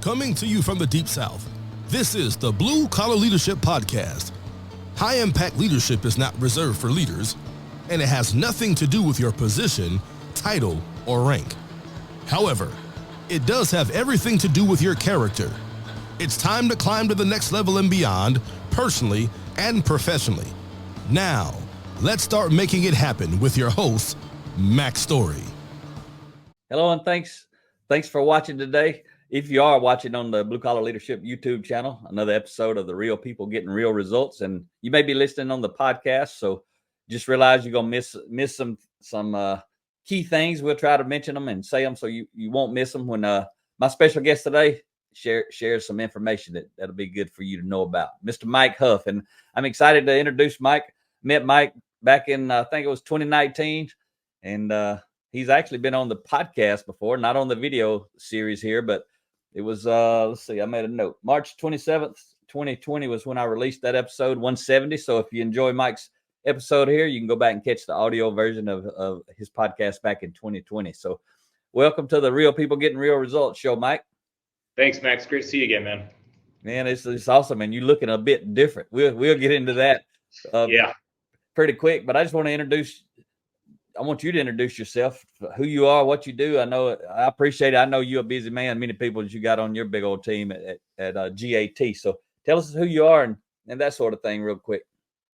Coming to you from the Deep South, this is the Blue Collar Leadership Podcast. High-impact leadership is not reserved for leaders, and it has nothing to do with your position, title, or rank. However, it does have everything to do with your character. It's time to climb to the next level and beyond, personally and professionally. Now, let's start making it happen with your host, Mac Story. Hello, and thanks for watching today. If you are watching on the Blue Collar Leadership YouTube channel, another episode of the Real People Getting Real Results, and you may be listening on the podcast, so just realize you're gonna miss some key things. We'll try to mention them and say them so you won't miss them when my special guest today shares some information that'll be good for you to know about. Mr. Mike Hough, and I'm excited to introduce Mike. Met Mike back in I think it was 2019, and he's actually been on the podcast before, not on the video series here, but it was, let's see, I made a note. March 27th, 2020 was when I released that episode 170. So if you enjoy Mike's episode here, you can go back and catch the audio version of his podcast back in 2020. So welcome to the Real People Getting Real Results show, Mike. Thanks, Max. Great to see you again, man. Man, it's awesome. And you're looking a bit different. We'll get into that pretty quick, but I just want to I want you to introduce yourself, who you are, what you do. I appreciate it. I know you're a busy man. Many people that you got on your big old team at GAT. So tell us who you are and that sort of thing real quick.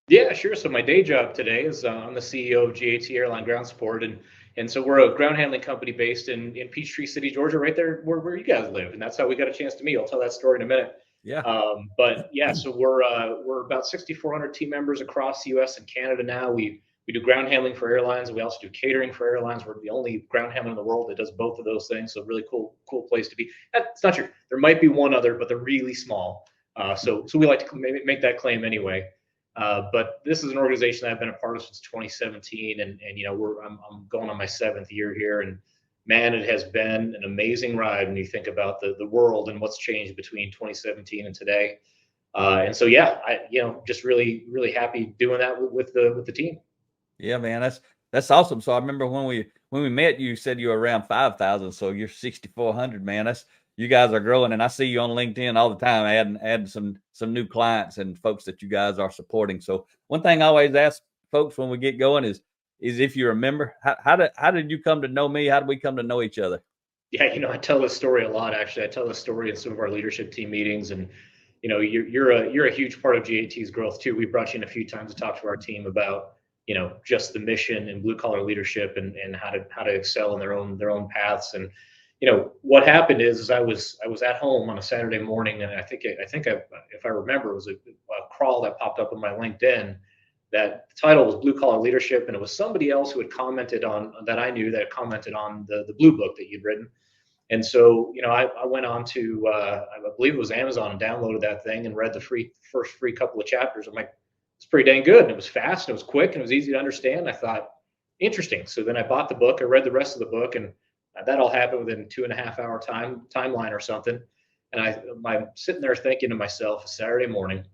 Yeah, sure. So my day job today is I'm the CEO of GAT Airline Ground Support. And so we're a ground handling company based in Peachtree City, Georgia, right there where you guys live. And that's how we got a chance to meet. I'll tell that story in a minute. Yeah. But yeah, so we're about 6,400 team members across the U.S. and Canada now. We do ground handling for airlines. We also do catering for airlines. We're the only ground handler in the world that does both of those things. So really cool place to be. That's not true. There might be one other, but they're really small. So we like to make that claim anyway. But this is an organization that I've been a part of since 2017, and I'm going on my 7th year here, and man, it has been an amazing ride when you think about the world and what's changed between 2017 and today. And so yeah, just really happy doing that with the team. Yeah, man, that's awesome. So I remember when we met, you said you were around 5,000. So you're 6,400, man. You guys are growing, and I see you on LinkedIn all the time, adding some new clients and folks that you guys are supporting. So one thing I always ask folks when we get going is if you remember, how did you come to know me? How did we come to know each other? Yeah, I tell this story a lot. Actually, I tell this story in some of our leadership team meetings, and you're a huge part of GAT's growth too. We brought you in a few times to talk to our team about just the mission and blue collar leadership and how to excel in their own paths. And what happened is I was at home on a Saturday morning, and I think if I remember, it was a crawl that popped up on my LinkedIn. That the title was Blue Collar Leadership, and it was somebody else who had commented on that I knew that commented on the blue book that you'd written. And so I went on to I believe it was Amazon and downloaded that thing and read the first free couple of chapters. I'm like, it's pretty dang good. And it was fast, and it was quick, and it was easy to understand. I thought, interesting. So then I bought the book. I read the rest of the book, and that all happened within 2.5 hour timeline or something. And I'm sitting there thinking to myself, a Saturday morning,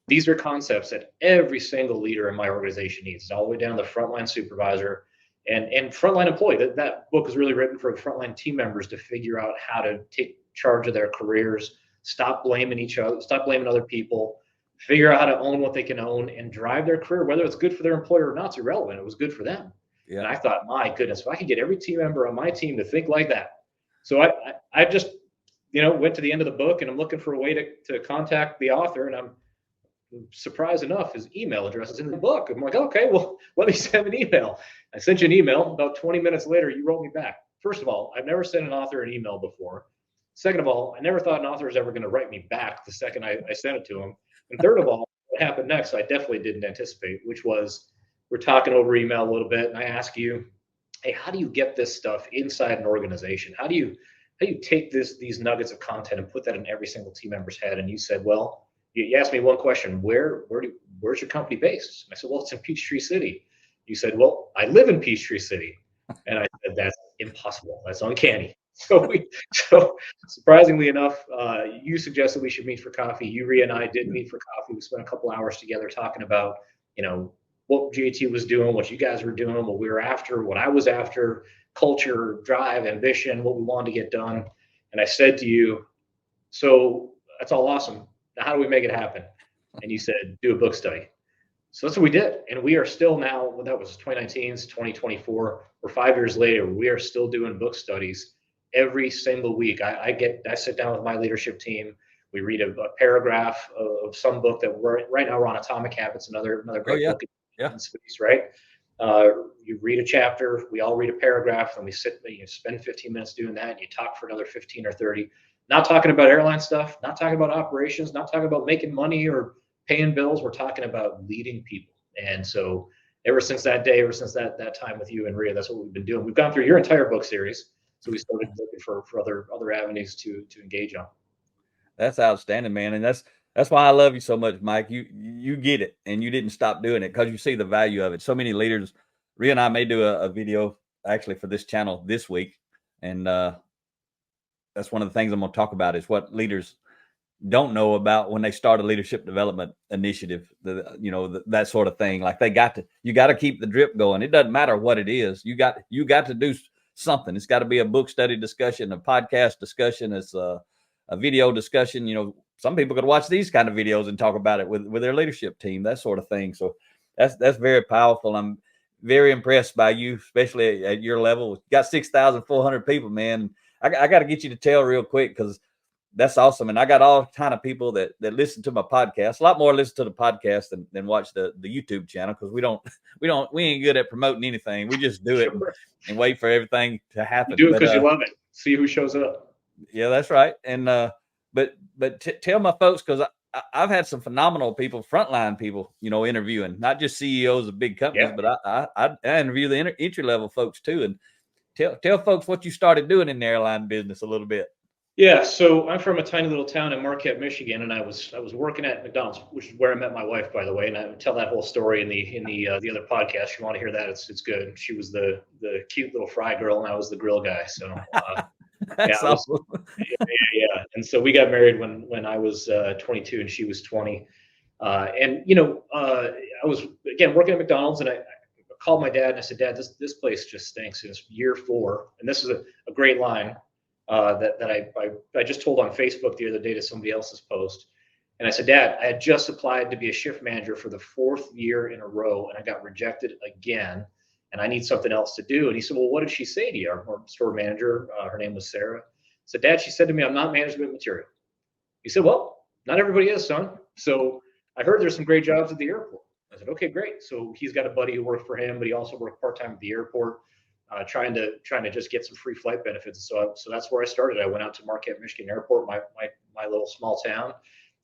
these are concepts that every single leader in my organization needs, all the way down to the frontline supervisor and frontline employee. That book is really written for frontline team members to figure out how to take charge of their careers, stop blaming each other, stop blaming other people, figure out how to own what they can own and drive their career. Whether it's good for their employer or not, it's irrelevant. It was good for them. Yeah. And I thought, my goodness, if I could get every team member on my team to think like that. So I just, went to the end of the book, and I'm looking for a way to contact the author, and I'm surprised enough, his email address is in the book. I'm like, okay, well, let me send an email. I sent you an email. About 20 minutes later, you wrote me back. First of all, I've never sent an author an email before. Second of all, I never thought an author was ever going to write me back the second I sent it to him. And third of all, what happened next, I definitely didn't anticipate, which was we're talking over email a little bit, and I ask you, hey, how do you get this stuff inside an organization? How do you take these nuggets of content and put that in every single team member's head? And you said, well, you asked me one question, where's your company based? And I said, well, it's in Peachtree City. You said, well, I live in Peachtree City. And I said, that's impossible. That's uncanny. So surprisingly enough, you suggested we should meet for coffee. Yuri and I did meet for coffee. We spent a couple hours together talking about, what GAT was doing, what you guys were doing, what we were after, what I was after, culture, drive, ambition, what we wanted to get done. And I said to you, So that's all awesome. Now, how do we make it happen? And you said, do a book study. So that's what we did. And we are still now, well, that was 2019, 2024. We're 5 years later. We are still doing book studies every single week. I sit down with my leadership team. We read a paragraph of some book that right now we're on Atomic Habits, another great book Yeah. in space, right? You read a chapter, we all read a paragraph, and we spend 15 minutes doing that, and you talk for another 15 or 30. Not talking about airline stuff, not talking about operations, not talking about making money or paying bills. We're talking about leading people. And so ever since that day, ever since that time with you and Rhea, that's what we've been doing. We've gone through your entire book series. So we started looking for other avenues to engage on. That's outstanding, man. And that's why I love you so much, Mike. You get it, and you didn't stop doing it because you see the value of it. So many leaders, Rhea and I may do a video actually for this channel this week. And that's one of the things I'm going to talk about is what leaders don't know about when they start a leadership development initiative, that sort of thing. Like you got to keep the drip going. It doesn't matter what it is. You got to do something. It's got to be a book study discussion, a podcast discussion. It's a video discussion. Some people could watch these kind of videos and talk about it with their leadership team, that sort of thing. So that's very powerful. I'm very impressed by you, especially at your level. You got 6,400 people, man. I got to get you to tell real quick because that's awesome. And I got all kind of people that listen to my podcast. A lot more listen to the podcast than watch the YouTube channel because we ain't good at promoting anything. We just do it and wait for everything to happen. You do it because you love it. See who shows up. Yeah, that's right. And but tell my folks, because I've had some phenomenal people, frontline people, interviewing, not just CEOs of big companies, but I interview the entry level folks too. And tell folks what you started doing in the airline business a little bit. Yeah, so I'm from a tiny little town in Marquette, Michigan, and I was working at McDonald's, which is where I met my wife, by the way. And I tell that whole story in the other podcast. If you want to hear that, it's good. She was the cute little fry girl, and I was the grill guy. So that's awesome. Yeah. And so we got married when I was 22 and she was 20. I was again working at McDonald's, and I called my dad and I said, Dad, this place just stinks. It's year 4, and this is a great line. That I just told on Facebook the other day to somebody else's post. And I said, Dad, I had just applied to be a shift manager for the 4th year in a row, and I got rejected again, and I need something else to do. And he said, well, what did she say to you? Our store manager, her name was Sarah. So Dad, she said to me, I'm not management material. He said, well, not everybody is, son. So I heard there's some great jobs at the airport. I said, okay, great. So he's got a buddy who worked for him, but he also worked part-time at the airport. Trying to just get some free flight benefits. So that's where I started. I went out to Marquette, Michigan Airport, my little small town,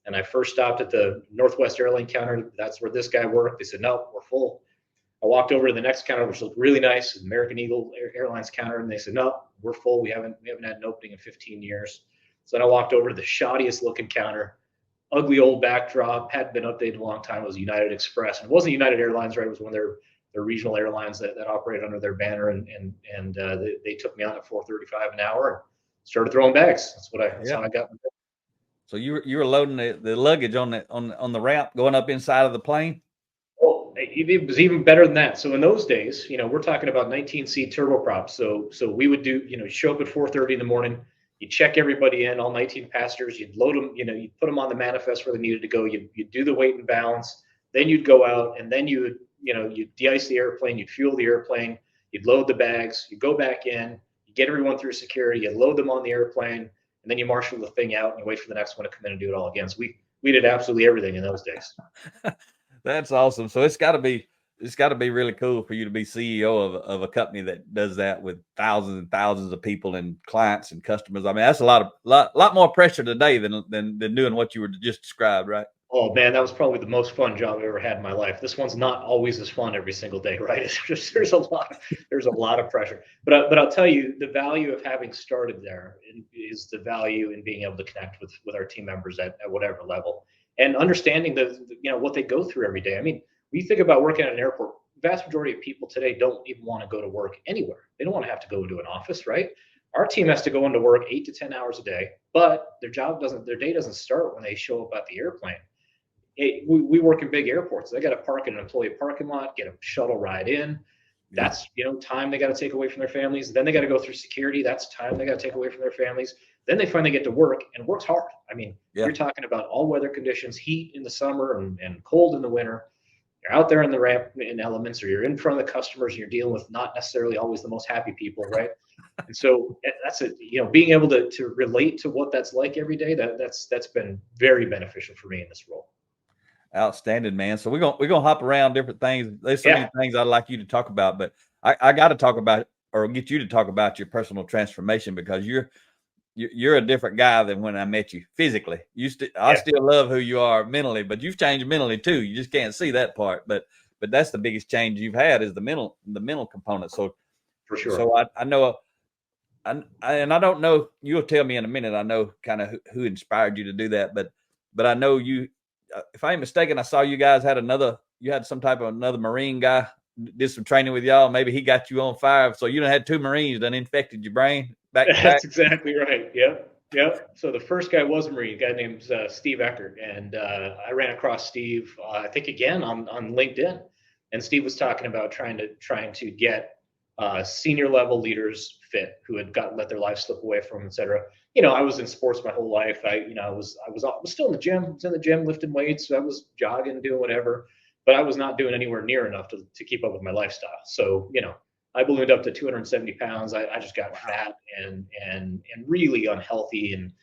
and I first stopped at the Northwest airline counter. That's where this guy worked. They said, no, we're full. I walked over to the next counter, which looked really nice, American Eagle Airlines counter, and they said, no, we're full. We haven't had an opening in 15 years. So then I walked over to the shoddiest looking counter, ugly old backdrop, hadn't been updated in a long time. It was United Express. And it wasn't United Airlines, right? It was one of their regional airlines that operate under their banner, and they took me on at $4.35 an hour and started throwing bags. That's how I got. So you were loading the luggage on the ramp going up inside of the plane? Oh, it was even better than that. So in those days, we're talking about 19-seat turboprops. So we would do, show up at 4:30 in the morning. You check everybody in, all 19 passengers. You'd load them. You'd put them on the manifest where they needed to go. You'd do the weight and balance. Then you'd go out, and then you'd de-ice the airplane, you'd fuel the airplane, you'd load the bags, you go back in, you get everyone through security, you load them on the airplane, and then you marshal the thing out and you wait for the next one to come in and do it all again. So we did absolutely everything in those days. That's awesome. So it's got to be really cool for you to be CEO of a company that does that with thousands and thousands of people and clients and customers. I mean, that's a lot more pressure today than doing what you were just described, right? Oh man, that was probably the most fun job I've ever had in my life. This one's not always as fun every single day, right? There's a lot of pressure. But I'll tell you, the value of having started there is the value in being able to connect with our team members at whatever level, and understanding what they go through every day. I mean, when you think about working at an airport, the vast majority of people today don't even want to go to work anywhere. They don't want to have to go into an office, right? Our team has to go into work 8 to 10 hours a day, but their day doesn't start when they show up at the airplane. We work in big airports. They got to park in an employee parking lot, get a shuttle ride in. That's, time they got to take away from their families. Then they got to go through security. That's time they got to take away from their families. Then they finally get to work, and work's hard. I mean, you're talking about all weather conditions, heat in the summer and cold in the winter. You're out there in the ramp in elements, or you're in front of the customers, and you're dealing with not necessarily always the most happy people, right? And so that's it. Being able to relate to what that's like every day, that's been very beneficial for me in this role. Outstanding, man. So we're gonna hop around different things. There's so many things I'd like you to talk about, but I got to talk about, or get you to talk about, your personal transformation, because you're a different guy than when I met you physically. I still love who you are mentally, but you've changed mentally too. You just can't see that part, but that's the biggest change you've had, is the mental component. So for sure. So I know, and I don't know. You'll tell me in a minute. I know kind of who inspired you to do that, but I know you. If I ain't mistaken, I saw you guys had some type of another Marine guy did some training with y'all. Maybe he got you on fire. So you done had 2 Marines that infected your brain back to back. That's exactly right. Yep. So the first guy was a Marine, a guy named Steve Eckert. And I ran across Steve, I think again on LinkedIn. And Steve was talking about trying to get senior level leaders fit who had let their life slip away from them, et cetera. I was in sports my whole life. I was still in the gym. I was in the gym lifting weights. I was jogging, doing whatever, but I was not doing anywhere near enough to keep up with my lifestyle. So, I ballooned up to 270 pounds. I just got fat and really unhealthy. And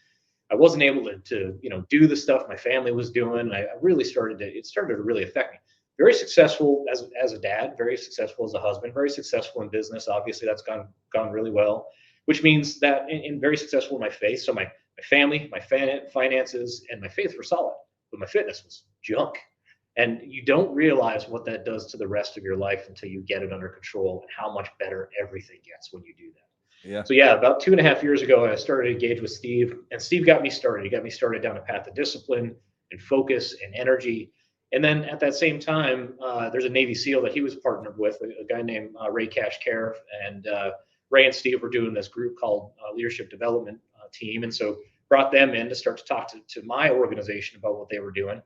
I wasn't able to do the stuff my family was doing. It started to really affect me. Very successful as a dad, very successful as a husband, very successful in business. Obviously, that's gone really well, which means that in very successful in my faith. So my family, my finances, and my faith were solid, but my fitness was junk. And you don't realize what that does to the rest of your life until you get it under control, and how much better everything gets when you do that. Yeah. So about 2.5 years ago, I started to engage with Steve, and Steve got me started. He got me started down a path of discipline and focus and energy. And then at that same time, there's a Navy SEAL that he was partnered with, a guy named Ray Kashkarev. And Ray and Steve were doing this group called Leadership Development Team. And so brought them in to start to talk to my organization about what they were doing.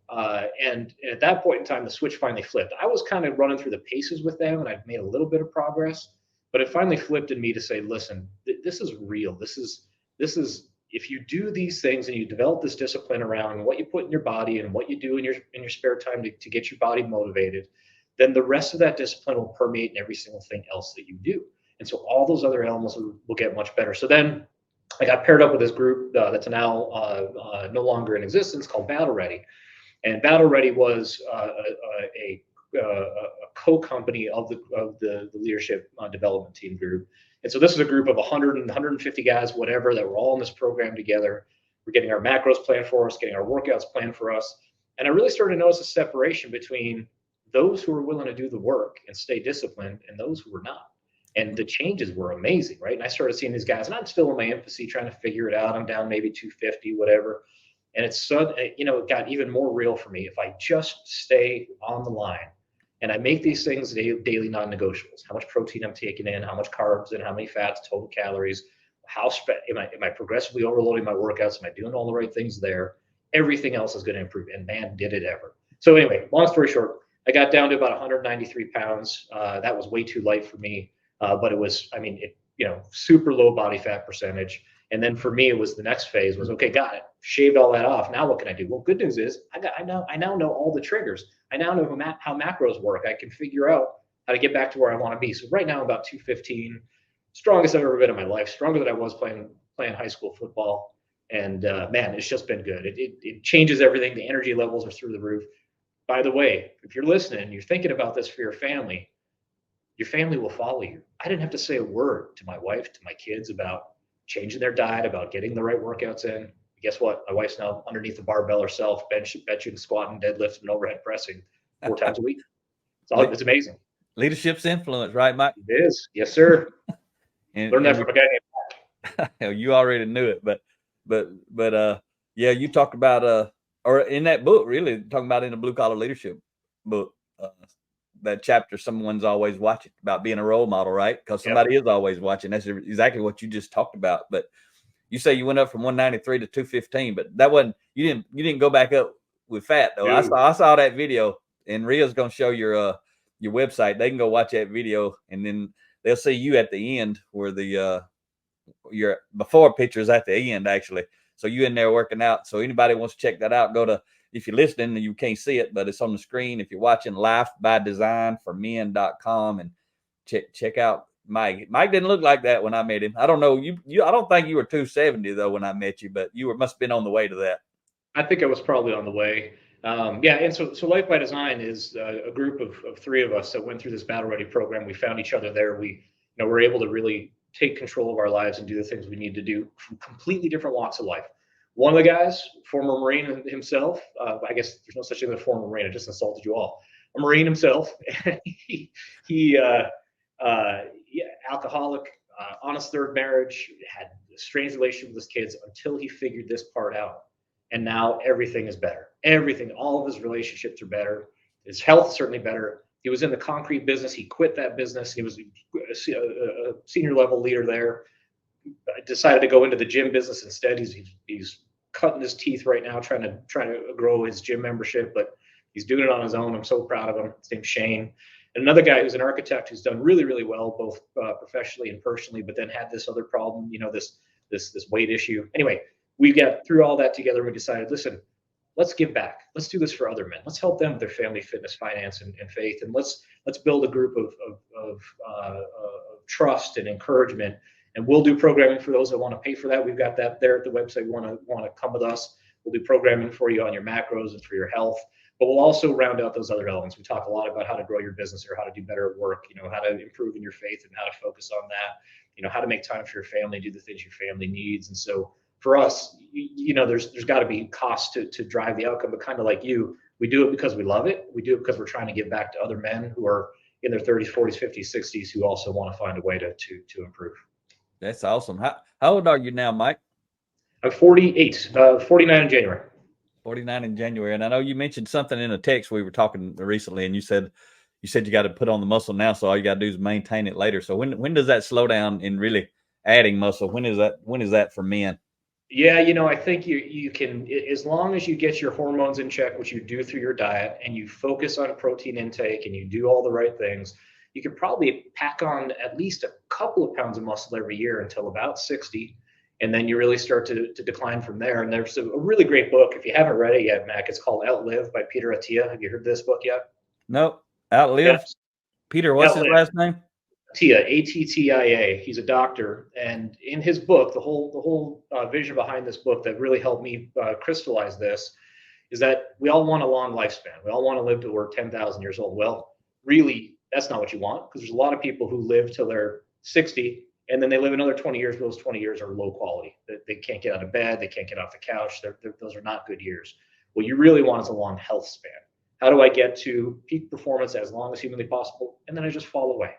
And at that point in time, the switch finally flipped. I was kind of running through the paces with them, and I'd made a little bit of progress, but it finally flipped in me to say, listen, this is real. This is, if you do these things and you develop this discipline around what you put in your body and what you do in your spare time to get your body motivated, then the rest of that discipline will permeate in every single thing else that you do. And so all those other elements will get much better. So then I got paired up with this group that's now no longer in existence, called Battle Ready. And Battle Ready was a co-company of the leadership development team group. And so this is a group of 100 and 150 guys, whatever, that were all in this program together. We're getting our macros planned for us, getting our workouts planned for us. And I really started to notice a separation between those who were willing to do the work and stay disciplined and those who were not. And the changes were amazing, right? And I started seeing these guys, and I'm still in my infancy trying to figure it out. I'm down maybe 250, whatever. And it's it got even more real for me if I just stay on the line and I make these things daily non-negotiables. How much protein I'm taking in, how much carbs and how many fats, total calories, am I progressively overloading my workouts? Am I doing all the right things there? Everything else is going to improve. And man, did it ever. So anyway, long story short, I got down to about 193 pounds. That was way too light for me, but it was, super low body fat percentage. And then for me, it was the next phase was, okay, got it. Shaved all that off. Now what can I do? Well, good news is I now know all the triggers. I now know how macros work. I can figure out how to get back to where I want to be. So right now I'm about 215, strongest I've ever been in my life, stronger than I was playing high school football. And man, it's just been good. It changes everything. The energy levels are through the roof. By the way, if you're listening, you're thinking about this for your family will follow you. I didn't have to say a word to my wife, to my kids about changing their diet, about getting the right workouts in. Guess what? My wife's now underneath the barbell herself, benching, squatting, deadlifting, and overhead pressing 4 times a week. It's amazing. Leadership's influence, right, Mike? It is. Yes, sir. Learn that from a guy named Pat. You already knew it, but you talked about or in that book, really talking about in the Blue Collar Leadership book, that chapter, someone's always watching, about being a role model, right? Because somebody is always watching. That's exactly what you just talked about. But you say you went up from 193 to 215, but that wasn't, you didn't go back up with fat though. I saw that video, and Ria's going to show your your website, they can go watch that video, and then they'll see you at the end where the your before picture is at the end, actually. So you in there working out. So anybody wants to check that out, go to, if you're listening, you can't see it, but it's on the screen. If you're watching, lifebydesignformen.com, and check out Mike. Mike didn't look like that when I met him. I don't know. I don't think you were 270 though when I met you, but you must have been on the way to that. I think I was probably on the way. Yeah, and so Life by Design is a group of three of us that went through this battle ready program. We found each other there. We were able to really take control of our lives and do the things we need to do from completely different walks of life. One of the guys, former Marine himself, I guess there's no such thing as a former Marine. I just insulted you all. A Marine himself. he alcoholic, on his third marriage, had a strange relationship with his kids until he figured this part out. And now everything is better. Everything, all of his relationships are better. His health is certainly better. He was in the concrete business. He quit that business. He was a senior level leader there. Decided to go into the gym business instead. He's cutting his teeth right now, trying to grow his gym membership, but he's doing it on his own. I'm so proud of him. His name's Shane. And another guy who's an architect who's done really, really well, both professionally and personally, but then had this other problem, this weight issue. Anyway, we got through all that together. And we decided, listen, let's give back. Let's do this for other men. Let's help them with their family, fitness, finance, and faith. And let's build a group of trust and encouragement. And we'll do programming for those that want to pay for that. We've got that there at the website. Want to come with us. We'll do programming for you on your macros and for your health. But we'll also round out those other elements. We talk a lot about how to grow your business or how to do better at work, how to improve in your faith and how to focus on that, how to make time for your family, do the things your family needs. And so for us, there's got to be cost to drive the outcome, but kind of like you, we do it because we love it. We do it because we're trying to give back to other men who are in their 30s, 40s, 50s, 60s, who also want to find a way to improve. That's awesome. How old are you now, Mike? I'm 48, 49 in January. 49 in January. And I know you mentioned something in a text we were talking recently, and you said you got to put on the muscle now, so all you got to do is maintain it later. So when does that slow down in really adding muscle? When is that for men? Yeah, I think you can, as long as you get your hormones in check, which you do through your diet, and you focus on protein intake and you do all the right things, you could probably pack on at least a couple of pounds of muscle every year until about 60. And then you really start to decline from there. And there's a really great book. If you haven't read it yet, Mac, it's called Outlive by Peter Attia. Have you heard this book yet? No. Outlive? Yeah. Peter, what's his last name? Attia, Attia. He's a doctor. And in his book, the whole vision behind this book that really helped me crystallize this is that we all want a long lifespan. We all want to live till we're 10,000 years old. Well, really, that's not what you want, because there's a lot of people who live till they're 60 and then they live another 20 years. Those 20 years are low quality. They can't get out of bed. They can't get off the couch. Those are not good years. What you really want is a long health span. How do I get to peak performance as long as humanly possible? And then I just fall away.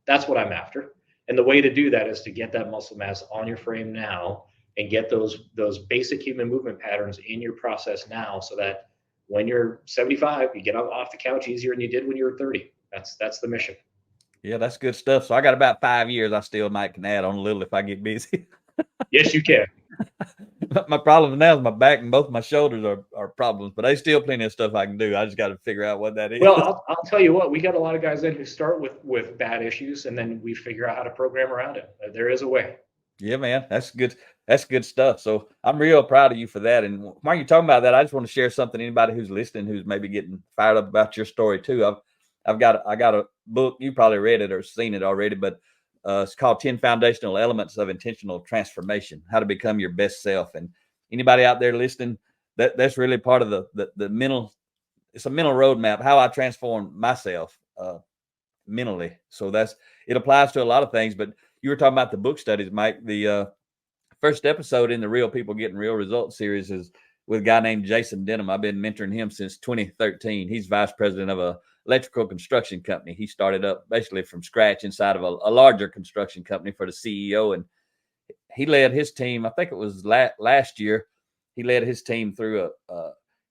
That's what I'm after. And the way to do that is to get that muscle mass on your frame now and get those basic human movement patterns in your process now, so that when you're 75, you get off the couch easier than you did when you were 30. That's the mission. Yeah, that's good stuff. So I got about 5 years. I still might can add on a little if I get busy. Yes, you can. My problem now is my back and both my shoulders are problems, but there's still plenty of stuff I can do. I just got to figure out what that is. Well, I'll tell you what, we got a lot of guys in who start with bad issues, and then we figure out how to program around it. There is a way. Yeah, man, that's good. That's good stuff. So I'm real proud of you for that. And while you're talking about that, I just want to share something. Anybody who's listening, who's maybe getting fired up about your story too. I got a book. You probably read it or seen it already, but it's called 10 Foundational Elements of Intentional Transformation: How to Become Your Best Self. And anybody out there listening, that's really part of the mental. It's a mental roadmap, how I transform myself mentally. So it applies to a lot of things. But you were talking about the book studies, Mike. The first episode in the Real People Getting Real Results series is with a guy named Jason Denham. I've been mentoring him since 2013. He's vice president of a electrical construction company. He started up basically from scratch inside of a larger construction company for the CEO. And he led his team, I think it was last year, he led his team through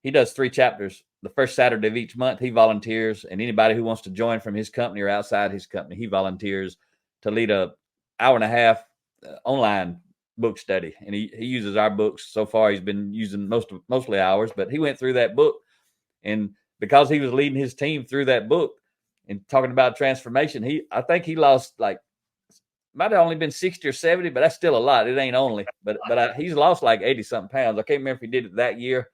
he does 3 chapters. The first Saturday of each month, he volunteers. And anybody who wants to join from his company or outside his company, he volunteers to lead a hour and a half online book study. And he uses our books. So far, he's been using mostly ours, but he went through that book. And because he was leading his team through that book, and talking about transformation, I think he lost like, might have only been 60 or 70, but that's still a lot. It ain't only, but he's lost like 80 something pounds. I can't remember if he did it that year,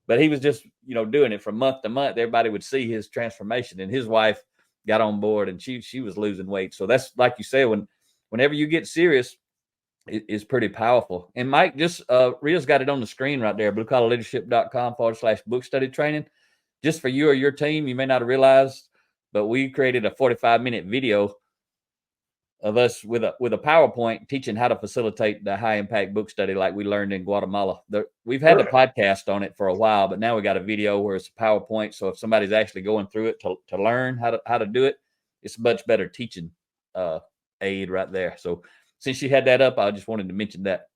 but he was just, doing it from month to month. Everybody would see his transformation, and his wife got on board, and she was losing weight. So that's like you say, whenever you get serious, it's pretty powerful. And Mike, just Ria's got it on the screen right there, bluecollarleadership.com/book study training. Just for you or your team, you may not have realized, but we created a 45-minute video of us with a PowerPoint teaching how to facilitate the high impact book study like we learned in Guatemala. We've had the podcast on it for a while, but now we got a video where it's a PowerPoint. So if somebody's actually going through it to learn how to do it, it's a much better teaching aid right there. So since you had that up, I just wanted to mention that.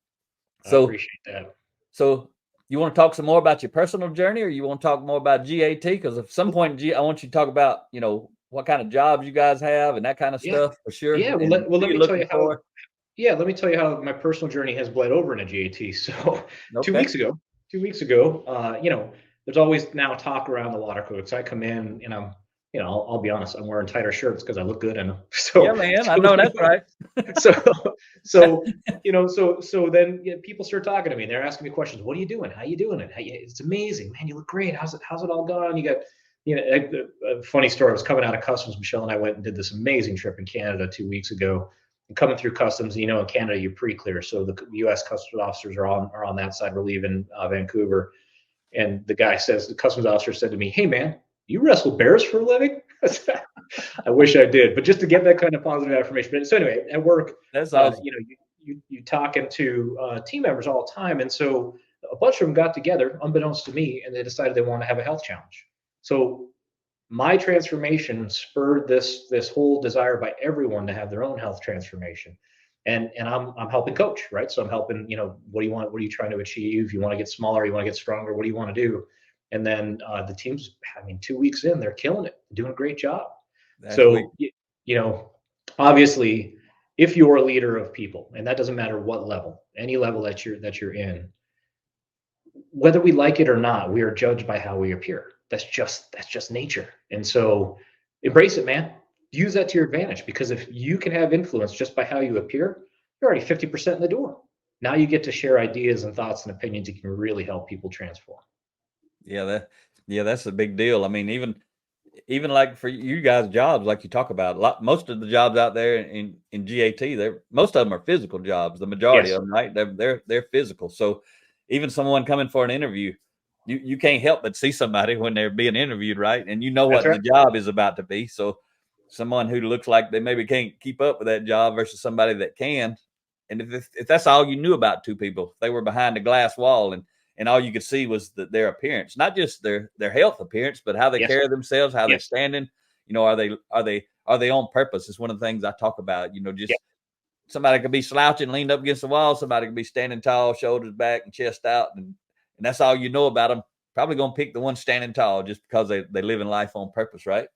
So I appreciate that. So you want to talk some more about your personal journey, or you want to talk more about GAT? Because at some point, I want you to talk about, what kind of jobs you guys have and that kind of stuff for sure. Yeah. Well, let me tell you how. Yeah, let me tell you how my personal journey has bled over into GAT. So 2 weeks ago, there's always now talk around the water code. So I come in and I'll be honest, I'm wearing tighter shirts because I look good in them. So yeah, man, I know that's right. so then people start talking to me. They're asking me questions. What are you doing? How you doing it? It's amazing, man. You look great. How's it all gone? You got, a funny story. I was coming out of customs. Michelle and I went and did this amazing trip in Canada 2 weeks ago. And coming through customs, in Canada, you pre-clear. So the U.S. customs officers are on that side. We're leaving Vancouver. And the customs officer said to me, "Hey, man, you wrestle bears for a living?" I wish I did, but just to get that kind of positive affirmation. But so anyway, at work, that's awesome. You talking to team members all the time, and so a bunch of them got together, unbeknownst to me, and they decided they want to have a health challenge. So my transformation spurred this whole desire by everyone to have their own health transformation, and I'm helping coach, right? So I'm helping. What do you want? What are you trying to achieve? You want to get smaller? You want to get stronger? What do you want to do? And then the team's, 2 weeks in, they're killing it, doing a great job. So, obviously, if you're a leader of people, and that doesn't matter what level, any level that you're in, whether we like it or not, we are judged by how we appear. That's just nature. And so embrace it, man. Use that to your advantage, because if you can have influence just by how you appear, you're already 50% in the door. Now you get to share ideas and thoughts and opinions that can really help people transform. Yeah, that's a big deal. I mean, even like for you guys' jobs, like you talk about, most of the jobs out there in GAT, most of them are physical jobs. The majority of them, right? They're physical. So even someone coming for an interview, you can't help but see somebody when they're being interviewed, right? And what the job is about to be. So someone who looks like they maybe can't keep up with that job versus somebody that can. And if that's all you knew about two people, they were behind a glass wall and all you could see was their appearance, not just their health appearance, but how they carry themselves, how they're standing. Are they on purpose? It's one of the things I talk about. Somebody could be slouching, leaned up against the wall. Somebody could be standing tall, shoulders back and chest out, and that's all you know about them. Probably gonna pick the one standing tall just because they live in life on purpose, right?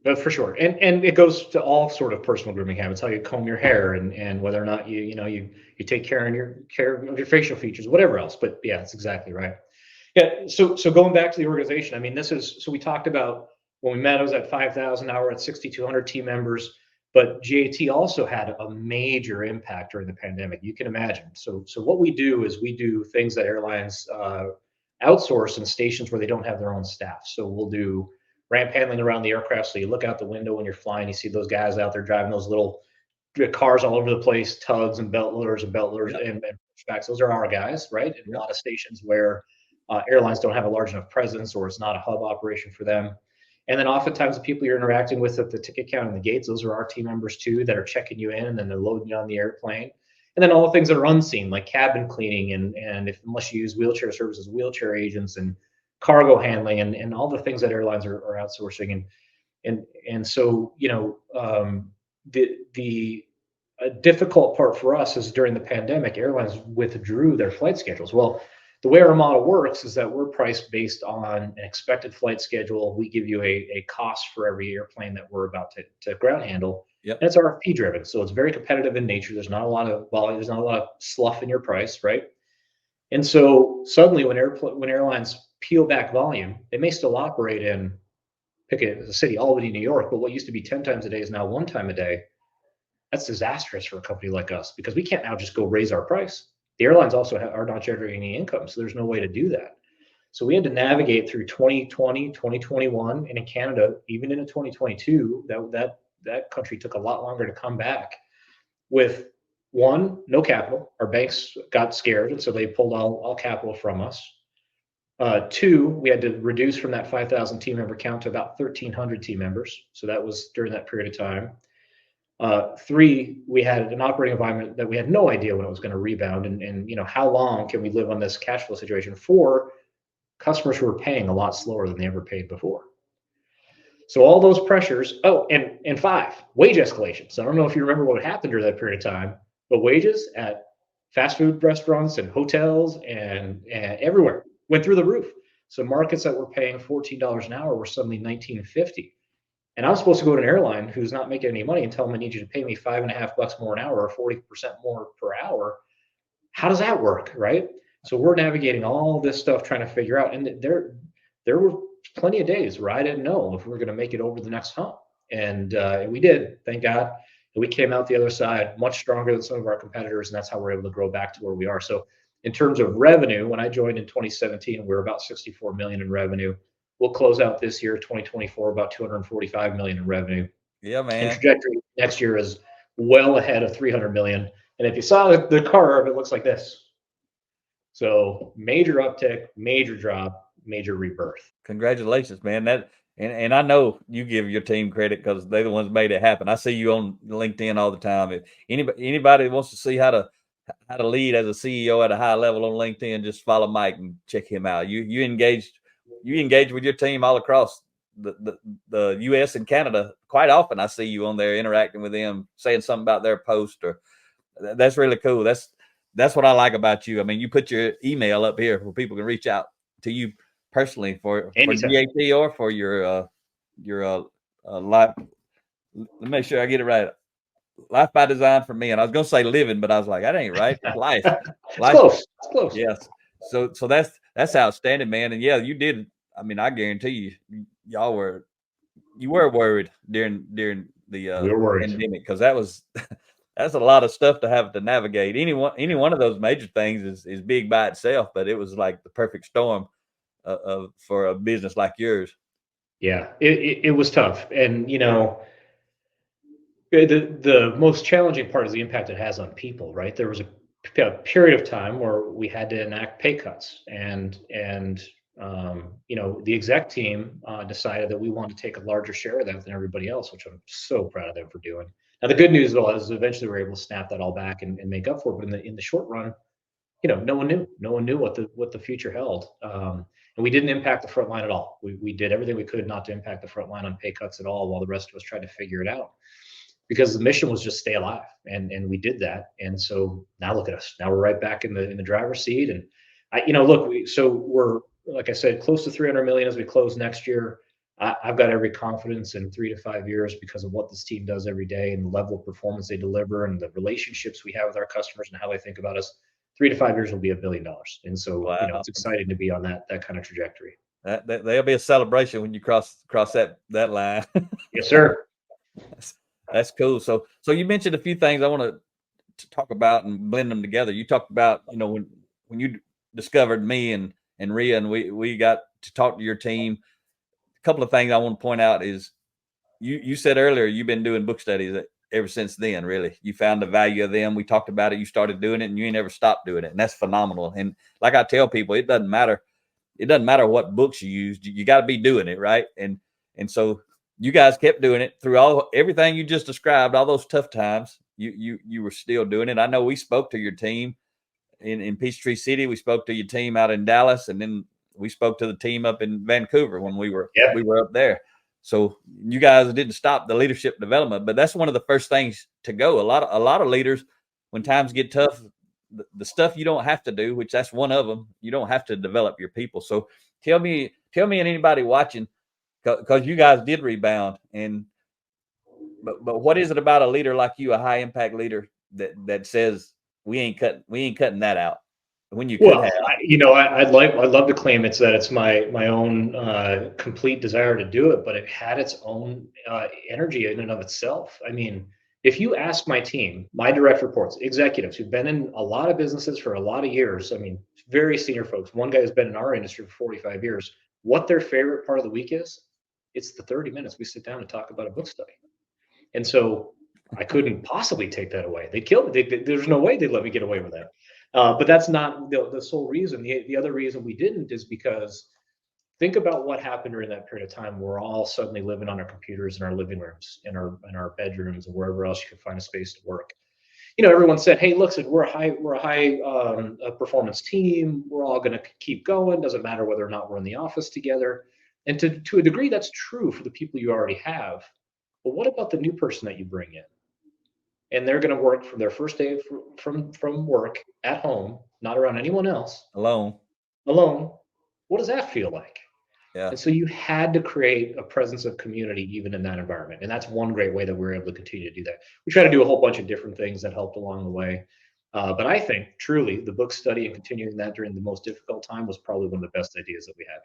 But for sure, and it goes to all sort of personal grooming habits, how you comb your hair, and whether or not you take care of your facial features, whatever else. But yeah, that's exactly right. Yeah. So going back to the organization, I mean, we talked about when we met, I was at 5,000, now we're at 6,200 team members. But GAT also had a major impact during the pandemic. You can imagine. So what we do is we do things that airlines outsource in stations where they don't have their own staff. So we'll do ramp handling around the aircraft. So you look out the window when you're flying, you see those guys out there driving those little cars all over the place, tugs and belt loaders and pushbacks. Those are our guys, right? In a lot of stations where airlines don't have a large enough presence, or it's not a hub operation for them. And then oftentimes the people you're interacting with at the ticket counter and the gates, those are our team members too, that are checking you in, and then they're loading you on the airplane. And then all the things that are unseen, like cabin cleaning, and unless you use wheelchair services, wheelchair agents, and cargo handling, and all the things that airlines are outsourcing. And so, the difficult part for us is during the pandemic, airlines withdrew their flight schedules. Well, the way our model works is that we're priced based on an expected flight schedule. We give you a cost for every airplane that we're about to ground handle. Yep. And it's RFP driven. So it's very competitive in nature. There's not a lot of volume. There's not a lot of sluff in your price, right? And so suddenly when airlines peel back volume, they may still operate in pick a city, Albany, New York, but what used to be 10 times a day is now 1 time a day. That's disastrous for a company like us because we can't now just go raise our price. The airlines also are not generating any income, so there's no way to do that. So we had to navigate through 2020, 2021, and in Canada, even into 2022, that country took a lot longer to come back with, one, no capital. Our banks got scared, and so they pulled all capital from us. Two, we had to reduce from that 5,000 team member count to about 1,300 team members. So that was during that period of time. Three, we had an operating environment that we had no idea when it was going to rebound, and how long can we live on this cash flow situation? Four, customers who were paying a lot slower than they ever paid before. So all those pressures. Oh, and five, wage escalation. So I don't know if you remember what happened during that period of time, but wages at fast food restaurants and hotels and everywhere went through the roof. So markets that were paying $14 an hour were suddenly $19.50. And I'm supposed to go to an airline who's not making any money and tell them I need you to pay me $5.50 more an hour or 40% more per hour. How does that work, right? So we're navigating all this stuff, trying to figure out. And there were plenty of days where I didn't know if we were going to make it over the next hump, and we did, thank God. And we came out the other side much stronger than some of our competitors, and that's how we're able to grow back to where we are. So in terms of revenue, when I joined in 2017, we were about 64 million in revenue. We'll close out this year, 2024, about 245 million in revenue. Yeah, man. And trajectory next year is well ahead of 300 million. And if you saw the curve, it looks like this. So major uptick, major drop, major rebirth. Congratulations, man. And I know you give your team credit because they're the ones made it happen. I see you on LinkedIn all the time. If anybody wants to see how to lead as a CEO at a high level on LinkedIn, just follow Mike and check him out. You engage with your team all across the US and Canada quite often. I see you on there interacting with them, saying something about their post, or that's really cool. That's what I like about you. I mean, you put your email up here where people can reach out to you personally for GAT or for your life. Let me make sure I get it right. Life by design for me. And I was going to say living, but I was like, that ain't right. Life. It's close. Yes. So that's outstanding, man. And yeah, you did. I mean, I guarantee you were worried during the pandemic, because that's a lot of stuff to have to navigate. Any one of those major things is big by itself, but it was like the perfect storm for a business like yours. Yeah, it was tough. And, the most challenging part is the impact it has on people, right? There was a period of time where we had to enact pay cuts, and the exec team decided that we wanted to take a larger share of that than everybody else, which I'm so proud of them for doing. Now, the good news, though, is eventually we were able to snap that all back and make up for it. But in the short run, no one knew what the future held. And we didn't impact the front line at all. We did everything we could not to impact the front line on pay cuts at all, while the rest of us tried to figure it out, because the mission was just stay alive, and we did that. And so now look at us. Now we're right back in the driver's seat. And we're, like I said, close to 300 million as we close next year. I've got every confidence in 3 to 5 years, because of what this team does every day and the level of performance they deliver and the relationships we have with our customers and how they think about us. 3 to 5 years will be $1 billion. And so, wow. It's exciting to be on that kind of trajectory. There'll be a celebration when you cross that line. Yes, sir. That's cool. So you mentioned a few things I want to talk about and blend them together. You talked about, when you discovered me and Rhea, and we got to talk to your team. A couple of things I want to point out is you said earlier you've been doing book studies ever since then. Really, you found the value of them. We talked about it. You started doing it, and you ain't never stopped doing it, and that's phenomenal. And like I tell people, it doesn't matter what books you use. You got to be doing it, right? And so you guys kept doing it through everything you just described, all those tough times. You were still doing it. I know we spoke to your team in Peachtree City. We spoke to your team out in Dallas, and then we spoke to the team up in Vancouver when we were up there. So you guys didn't stop the leadership development, but that's one of the first things to go. A lot of leaders, when times get tough, the stuff you don't have to do, which that's one of them, you don't have to develop your people. So tell me and anybody watching, because you guys did rebound, but what is it about a leader like you, a high impact leader, that says we ain't cutting that out? when you could have. I'd love to claim it's my own complete desire to do it, but it had its own energy in and of itself. I mean, if you ask my team, my direct reports, executives who've been in a lot of businesses for a lot of years, I mean, very senior folks. One guy has been in our industry for 45 years. What their favorite part of the week is, it's the 30 minutes we sit down and talk about a book study. And so I couldn't possibly take that away. They killed me. There's no way they'd let me get away with that. But that's not the sole reason. The other reason we didn't is because think about what happened during that period of time. We're all suddenly living on our computers in our living rooms, in our bedrooms, and wherever else you could find a space to work. Everyone said, "Hey, look, we're a high performance team. We're all going to keep going. Doesn't matter whether or not we're in the office together." And to a degree, that's true for the people you already have. But what about the new person that you bring in? And they're going to work from their first day from work at home, not around anyone else, Alone. What does that feel like? Yeah. And so you had to create a presence of community even in that environment. And that's one great way that we're able to continue to do that. We try to do a whole bunch of different things that helped along the way. But I think truly the book study and continuing that during the most difficult time was probably one of the best ideas that we had.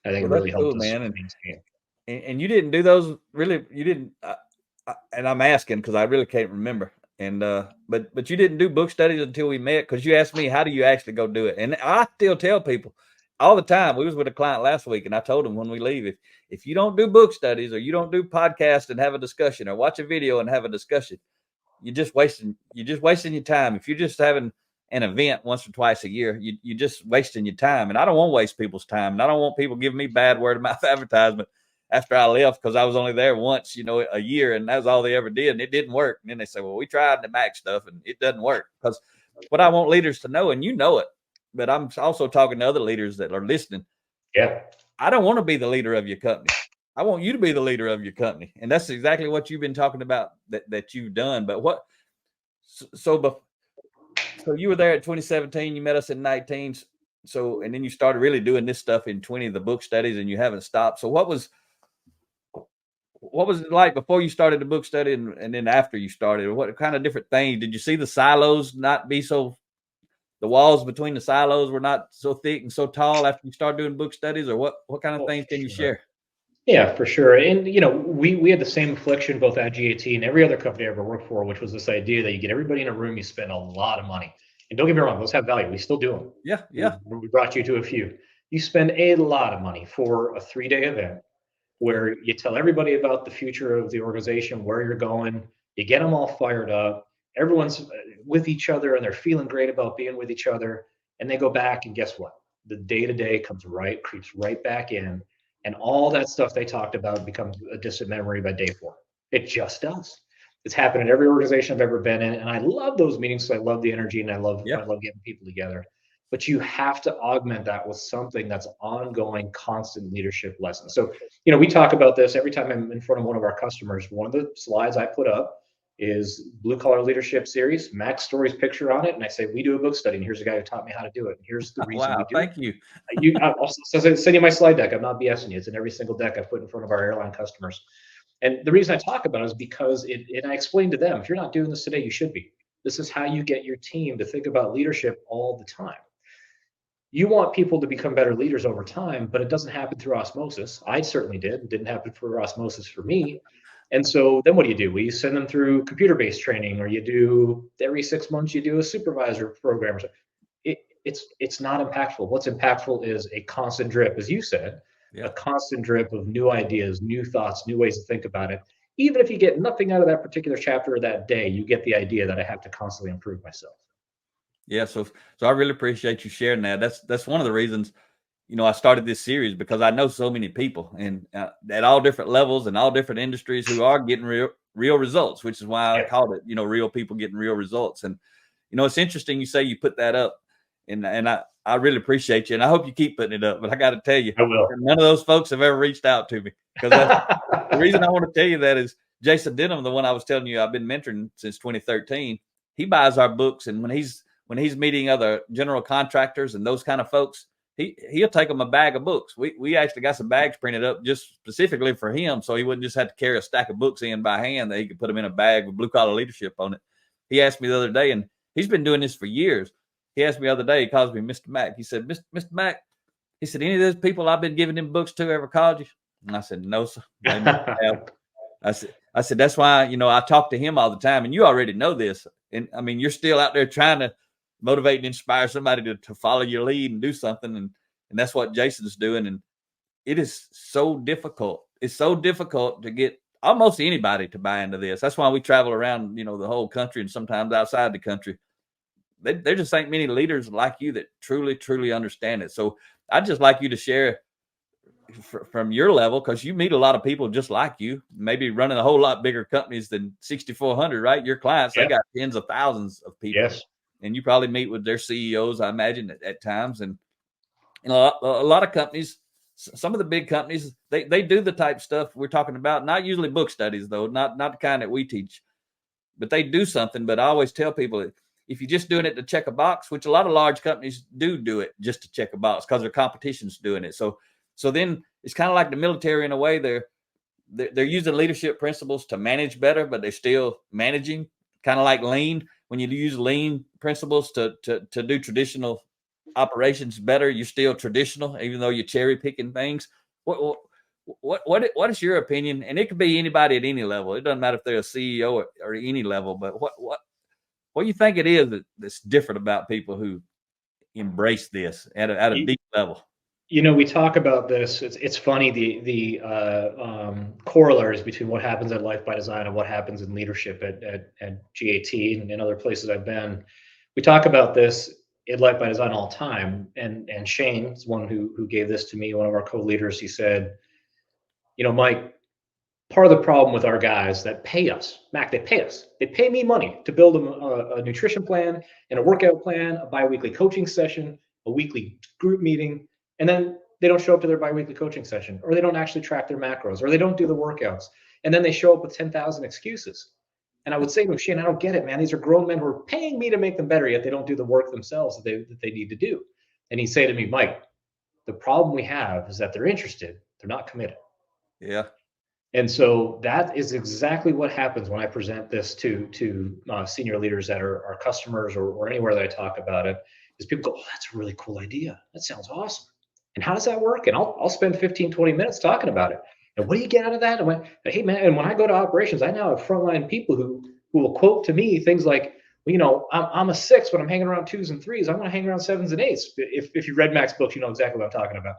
I think it really helped us maintain. And you didn't do those really, you didn't, and I'm asking because I really can't remember. And but you didn't do book studies until we met, because you asked me, how do you actually go do it? And I still tell people all the time. We was with a client last week, and I told him when we leave, if you don't do book studies, or you don't do podcasts and have a discussion, or watch a video and have a discussion, you're just wasting your time. If you're just having an event once or twice a year, you're just wasting your time. And I don't want to waste people's time. And I don't want people giving me bad word of mouth advertisement after I left, because I was only there once, a year, and that was all they ever did, and it didn't work. And then they say, well, we tried the Mac stuff and it doesn't work. Because what I want leaders to know, and you know it, but I'm also talking to other leaders that are listening. Yeah. I don't want to be the leader of your company. I want you to be the leader of your company. And that's exactly what you've been talking about that you've done. But so you were there at 2017, you met us in 19. So, and then you started really doing this stuff in 20, the book studies, and you haven't stopped. So what was it like before you started the book study, and then after you started? What kind of different things did you see? The silos not be so, the walls between the silos were not so thick and so tall after you started doing book studies, or what kind of things can you share? Yeah, for sure. And we had the same affliction both at GAT and every other company I ever worked for, which was this idea that you get everybody in a room, you spend a lot of money. And don't get me wrong, those have value. We still do them. Yeah. We brought you to a few. You spend a lot of money for a 3-day event where you tell everybody about the future of the organization, where you're going, you get them all fired up, everyone's with each other and they're feeling great about being with each other, and they go back, and guess what? The day-to-day creeps right back in, and all that stuff they talked about becomes a distant memory by day 4. It just does. It's happened in every organization I've ever been in, and I love those meetings because I love the energy and I love getting people together. But you have to augment that with something that's ongoing, constant leadership lessons. So, we talk about this every time I'm in front of one of our customers. One of the slides I put up is Blue Collar Leadership Series, Max Story's picture on it. And I say, we do a book study, and here's the guy who taught me how to do it. And here's the reason we do it. Thank you. I'll send you my slide deck. I'm not BSing you. It's in every single deck I put in front of our airline customers. And the reason I talk about it is because I explain to them, if you're not doing this today, you should be. This is how you get your team to think about leadership all the time. You want people to become better leaders over time, but it doesn't happen through osmosis. I certainly did. It didn't happen through osmosis for me. And so then what do? We send them through computer-based training, or you do every 6 months, you do a supervisor program. It's not impactful. What's impactful is a constant drip, as you said, a constant drip of new ideas, new thoughts, new ways to think about it. Even if you get nothing out of that particular chapter or that day, you get the idea that I have to constantly improve myself. Yeah, so I really appreciate you sharing that. That's one of the reasons, I started this series, because I know so many people and at all different levels and all different industries who are getting real results, which is why I called it, real people getting real results. And it's interesting you say you put that up, and I really appreciate you, and I hope you keep putting it up. But I got to tell you, I will. None of those folks have ever reached out to me, because the reason I want to tell you that is Jason Denham, the one I was telling you I've been mentoring since 2013. He buys our books, and when he's meeting other general contractors and those kind of folks, he'll take them a bag of books. We actually got some bags printed up just specifically for him, so he wouldn't just have to carry a stack of books in by hand, that he could put them in a bag with Blue Collar Leadership on it. He asked me the other day, and he's been doing this for years. he asked me the other day, he calls me Mr. Mac. He said, Mr. Mac, he said, any of those people I've been giving them books to ever called you? And I said, no, sir. I said, that's why, I talk to him all the time. And you already know this. And I mean, you're still out there trying to motivate and inspire somebody to follow your lead and do something. And that's what Jason's doing. And it is so difficult. It's so difficult to get almost anybody to buy into this. That's why we travel around, the whole country and sometimes outside the country. There just ain't many leaders like you that truly, truly understand it. So I'd just like you to share from your level, because you meet a lot of people just like you, maybe running a whole lot bigger companies than 6,400, right? Your clients, They got tens of thousands of people. Yes. And you probably meet with their CEOs, I imagine, at times. And a lot of companies, some of the big companies, they do the type stuff we're talking about. Not usually book studies, though, not the kind that we teach, but they do something. But I always tell people, if you're just doing it to check a box, which a lot of large companies do it just to check a box because their competition's doing it. So then it's kind of like the military in a way. They're using leadership principles to manage better, but they're still managing, kind of like lean. When you use lean principles to do traditional operations better, you're still traditional, even though you're cherry picking things. What is your opinion? And it could be anybody at any level. It doesn't matter if they're a CEO or any level, but what do you think it is that's different about people who embrace this at a deep level? We talk about this. It's funny, the corollaries between what happens at Life by Design and what happens in leadership at GAT and in other places I've been. We talk about this at Life by Design all the time. And Shane is one who gave this to me, one of our co-leaders. He said, Mike, part of the problem with our guys that pay us, Mac, they pay me money to build a nutrition plan and a workout plan, a biweekly coaching session, a weekly group meeting. And then they don't show up to their biweekly coaching session, or they don't actually track their macros, or they don't do the workouts. And then they show up with 10,000 excuses. And I would say to him, Shane, I don't get it, man. These are grown men who are paying me to make them better, yet they don't do the work themselves that they need to do. And he'd say to me, Mike, the problem we have is that they're interested, they're not committed. Yeah. And so that is exactly what happens when I present this to senior leaders that are our customers or anywhere that I talk about it, is people go, oh, that's a really cool idea. That sounds awesome. And how does that work? And I'll spend 15, 20 minutes talking about it. And what do you get out of that? And hey, man, and when I go to operations, I now have frontline people who will quote to me things like, well, I'm a 6, but I'm hanging around 2s and 3s. I want to hang around 7s and 8s. If you read Mac's books, you know exactly what I'm talking about.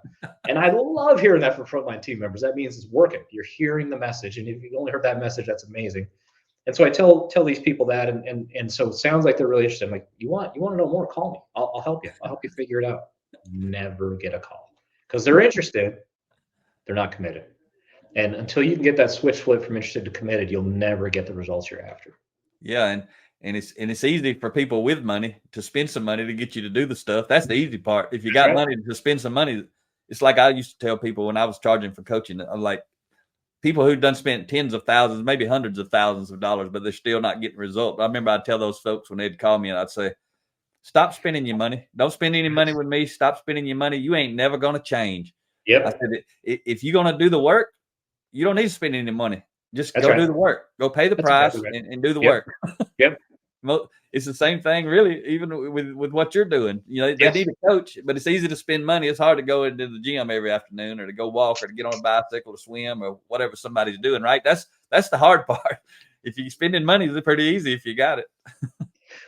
And I love hearing that from frontline team members. That means it's working. You're hearing the message. And if you only heard that message, that's amazing. And so I tell these people that, and so it sounds like they're really interested. I'm like, you want to know more? Call me. I'll help you. I'll help you figure it out. Never get a call because they're interested. They're not committed. And until you can get that switch flip from interested to committed, you'll never get the results you're after. Yeah, and it's easy for people with money to spend some money to get you to do the stuff. That's the easy part. If you got money to spend some money, it's like I used to tell people when I was charging for coaching. I'm like, people who done spent tens of thousands, maybe hundreds of thousands of dollars, but they're still not getting results. I remember I'd tell those folks when they'd call me and I'd say, stop spending your money. Don't spend any money with me. Stop spending your money. You ain't never going to change. Yep. I said, if you're going to do the work, you don't need to spend any money. Just go do the work. Go pay the price and do the work. Yep. It's the same thing, really, even with what you're doing. They need a coach, but it's easy to spend money. It's hard to go into the gym every afternoon or to go walk or to get on a bicycle or swim or whatever somebody's doing, right? That's the hard part. If you're spending money, it's pretty easy if you got it.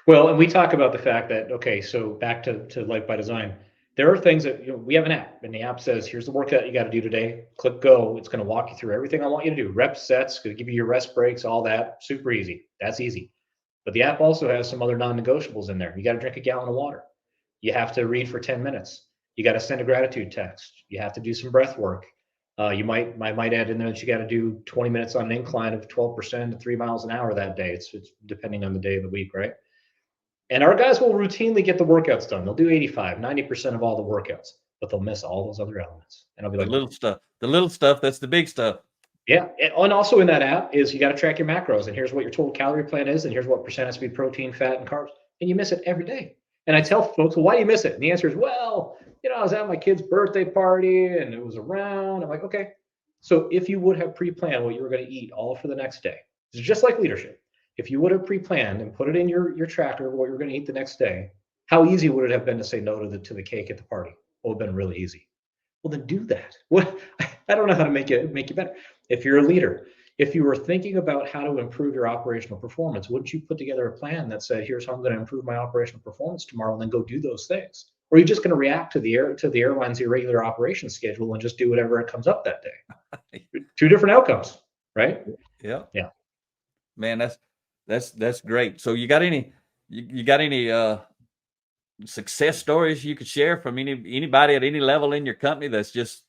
Well, and we talk about the fact that, okay, so back to Life by Design, there are things that, we have an app, and the app says, here's the workout you got to do today. Click go. It's going to walk you through everything I want you to do. Reps, sets, going to give you your rest breaks, all that. Super easy. That's easy. But the app also has some other non-negotiables in there. You got to drink a gallon of water. You have to read for 10 minutes. You got to send a gratitude text. You have to do some breath work. I might add in there that you got to do 20 minutes on an incline of 12% to 3 miles an hour that day. It's depending on the day of the week, right? And our guys will routinely get the workouts done. They'll do 85, 90% of all the workouts, but they'll miss all those other elements. And I'll be like, the little stuff, that's the big stuff. Yeah. And also in that app is you got to track your macros, and here's what your total calorie plan is, and here's what percent has to be protein, fat, and carbs. And you miss it every day. And I tell folks, well, why do you miss it? And the answer is, well, I was at my kid's birthday party and it was around. I'm like, okay. So if you would have pre-planned what you were going to eat all for the next day, it's just like leadership. If you would have pre-planned and put it in your tracker of what you're going to eat the next day, How easy would it have been to say no to the cake at the party? It would have been really easy. Well, then do that. What? I don't know how to make you better. If you're a leader, if you were thinking about how to improve your operational performance, wouldn't you put together a plan that said, "Here's how I'm going to improve my operational performance tomorrow," and then go do those things? Or are you just going to react to the airline's irregular operation schedule and just do whatever it comes up that day? Two different outcomes, right? Yeah. Yeah. Man, that's great. So you got any success stories you could share from anybody at any level in your company that's just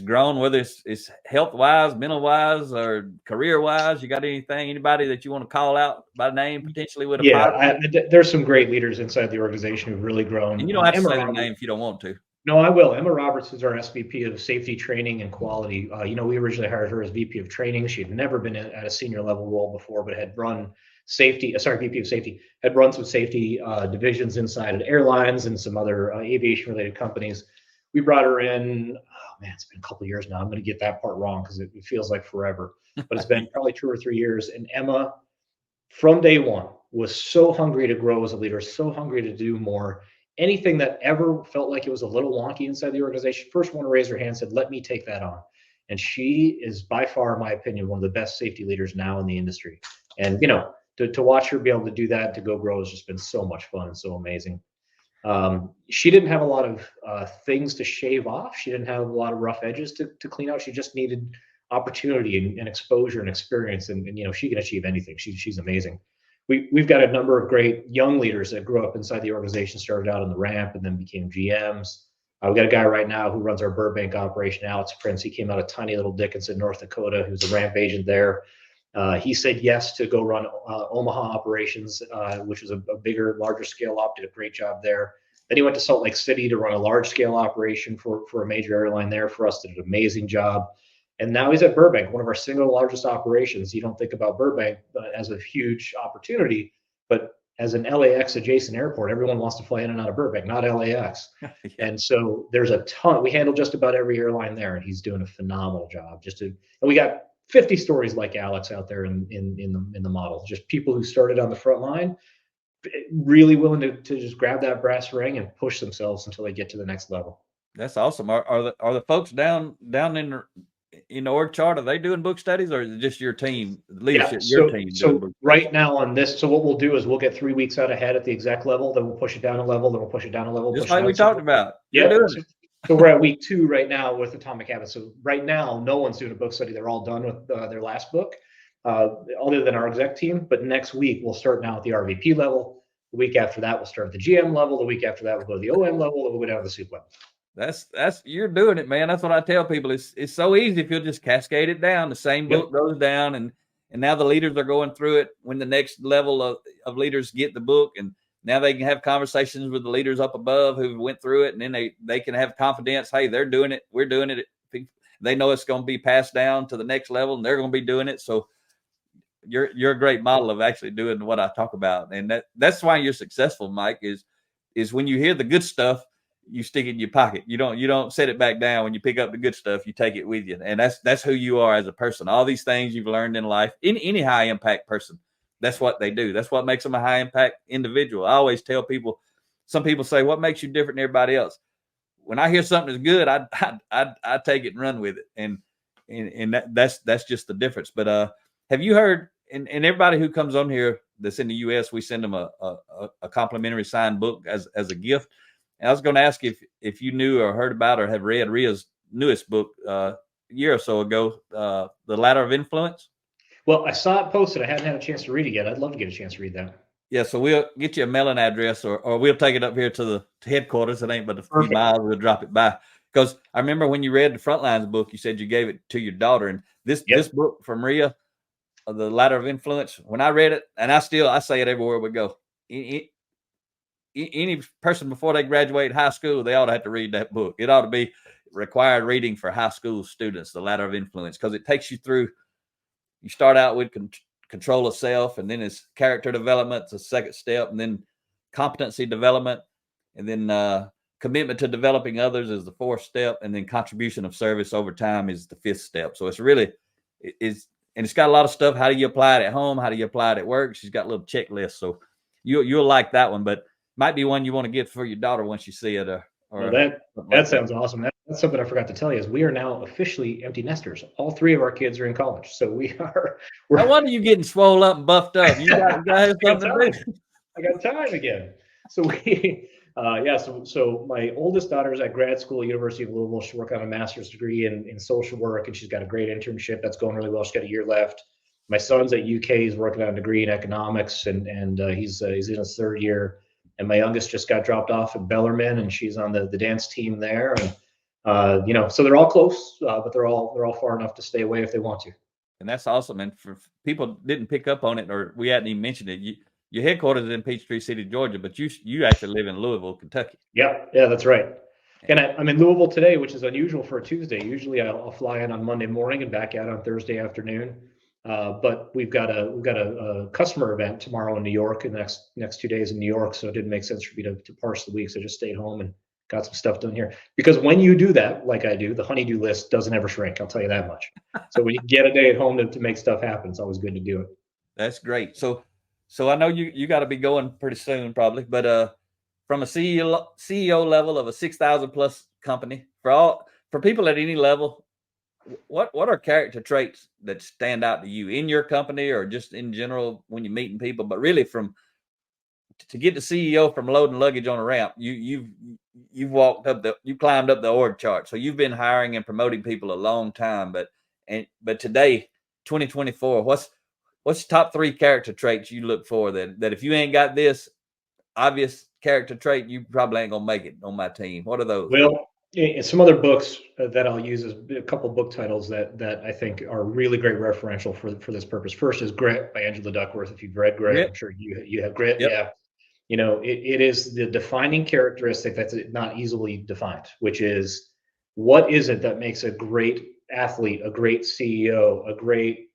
grown, whether it's health wise, mental wise, or career wise? You got anybody that you want to call out by name potentially with a positive? There's some great leaders inside the organization who've really grown. And you don't have to Emma say their Roberts, name if you don't want to. No, I will. Emma Roberts is our SVP of Safety Training and Quality. We originally hired her as VP of Training. She had never been at a senior level role before, but had run VP of Safety, had run some safety divisions inside of airlines and some other aviation-related companies. We brought her in. Oh man, it's been a couple of years now. I'm going to get that part wrong because it feels like forever, but it's been probably 2 or 3 years. And Emma, from day one, was so hungry to grow as a leader, so hungry to do more. Anything that ever felt like it was a little wonky inside the organization, first one to raise her hand said, "Let me take that on." And she is by far, in my opinion, one of the best safety leaders now in the industry. And to watch her be able to do that, to go grow, has just been so much fun and so amazing. She didn't have a lot of things to shave off. She didn't have a lot of rough edges to clean out. She just needed opportunity and exposure and experience. And she can achieve anything. She's amazing. We've got a number of great young leaders that grew up inside the organization, started out on the ramp and then became GMs. We've got a guy right now who runs our Burbank operation, Alex Prince. He came out of tiny little Dickinson, North Dakota, who's a ramp agent there. He said yes to go run Omaha operations, which was a bigger, larger scale op, did a great job there. Then he went to Salt Lake City to run a large scale operation for a major airline there for us, did an amazing job. And now he's at Burbank, one of our single largest operations. You don't think about Burbank as a huge opportunity, but as an LAX adjacent airport, everyone wants to fly in and out of Burbank, not LAX. Yeah. And so there's a ton. We handle just about every airline there, and he's doing a phenomenal job. And we got 50 stories like Alex out there in the model. Just people who started on the front line, really willing to just grab that brass ring and push themselves until they get to the next level. That's awesome. Are the folks down in the org chart, are they doing book studies, or is it just your team leadership? Your team. So right now on this, so what we'll do is we'll get 3 weeks out ahead at the exec level, then we'll push it down a level, then we'll push it down a level. Just like we talked about. Yeah. So we're at week 2 right now with Atomic Habits. So right now, no one's doing a book study. They're all done with their last book, other than our exec team. But next week, we'll start now at the RVP level. The week after that, we'll start at the GM level. The week after that, we'll go to the OM level, and we'll go down to the soup level. That's you're doing it, man. That's what I tell people. It's so easy if you'll just cascade it down. The same book goes down, and now the leaders are going through it. When the next level of leaders get the book, and now they can have conversations with the leaders up above who went through it, and then they can have confidence. Hey, they're doing it. We're doing it. They know it's going to be passed down to the next level, and they're going to be doing it. So you're a great model of actually doing what I talk about, and that's why you're successful, Mike. Is when you hear the good stuff, you stick it in your pocket. You don't set it back down. When you pick up the good stuff, you take it with you. And that's who you are as a person. All these things you've learned in life, any high impact person, that's what they do. That's what makes them a high impact individual. I always tell people, some people say, what makes you different than everybody else? When I hear something is good, I take it and run with it. And that's just the difference. But have you heard, and everybody who comes on here that's in the US, we send them a complimentary signed book as a gift. And I was going to ask if you knew or heard about or have read Ria's newest book a year or so ago, The Ladder of Influence. Well, I saw it posted. I hadn't had a chance to read it yet. I'd love to get a chance to read that. Yeah, so we'll get you a mailing address, or we'll take it up here to the headquarters. It ain't but a few miles. We'll drop it by. Because I remember when you read the Frontlines book, you said you gave it to your daughter. And this book from Ria, The Ladder of Influence, when I read it, and I say it everywhere we go. Any person before they graduate high school, they ought to have to read that book. It ought to be required reading for high school students, The Ladder of Influence, because it takes you through. You start out with control of self, and then it's character development, it's a second step, and then competency development, and then commitment to developing others is the fourth step, and then contribution of service over time is the fifth step. So it's really, and it's got a lot of stuff. How do you apply it at home? How do you apply it at work? She's got a little checklist. So you'll like that one. But might be one you want to get for your daughter once you see it. Well, that sounds awesome. That's something I forgot to tell you is we are now officially empty nesters. All three of our kids are in college, so we're. No wonder you getting swole up and buffed up. You got something to do. I got time again. So so my oldest daughter's at grad school at University of Louisville. She's working on a master's degree in social work, and she's got a great internship that's going really well. She's got a year left. My son's at UK. He's working on a degree in economics, and he's in his third year. And my youngest just got dropped off at Bellarmine, and she's on the dance team there. And so they're all close, but they're all far enough to stay away if they want to. And that's awesome. And for people didn't pick up on it, or we hadn't even mentioned it, your headquarters is in Peachtree City, Georgia, but you actually live in Louisville, Kentucky. Yeah, that's right. And I'm in Louisville today, which is unusual for a Tuesday. Usually I'll fly in on Monday morning and back out on Thursday afternoon. But we've got a customer event tomorrow in New York, and the next 2 days in New York. So it didn't make sense for me to parse the week. So I just stayed home and got some stuff done here. Because when you do that, like I do, the honeydew list doesn't ever shrink. I'll tell you that much. So when you get a day at home to make stuff happen, it's always good to do it. That's great. So I know you got to be going pretty soon, probably. But from a CEO level of a 6,000 plus company, for people at any level, what are character traits that stand out to you in your company or just in general when you're meeting people? But really, to get the CEO from loading luggage on a ramp, you've climbed up the org chart. So you've been hiring and promoting people a long time. But today, 2024, what's the top 3 character traits you look for that if you ain't got this obvious character trait, you probably ain't gonna make it on my team? What are those? Well, some other books that I'll use is a couple book titles that I think are really great referential for this purpose. First is Grit by Angela Duckworth. If you've read Grit, I'm sure you have Grit. Yep. Yeah. It is the defining characteristic that's not easily defined, which is what is it that makes a great athlete, a great CEO, a great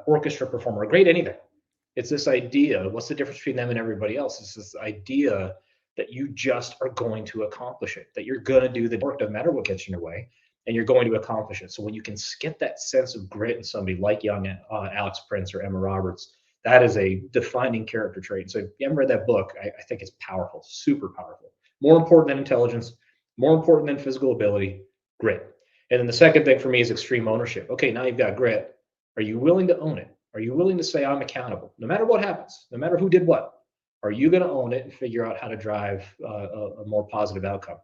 orchestra performer, a great anything. It's this idea. What's the difference between them and everybody else? It's this idea that you just are going to accomplish it, that you're going to do the work, doesn't matter what gets in your way, and you're going to accomplish it. So when you can get that sense of grit in somebody like young Alex Prince or Emma Roberts, that is a defining character trait. So if you haven't read that book, I think it's powerful, super powerful. More important than intelligence, more important than physical ability, grit. And then the second thing for me is extreme ownership. Okay, now you've got grit. Are you willing to own it? Are you willing to say, I'm accountable, no matter what happens, no matter who did what? Are you going to own it and figure out how to drive a more positive outcome?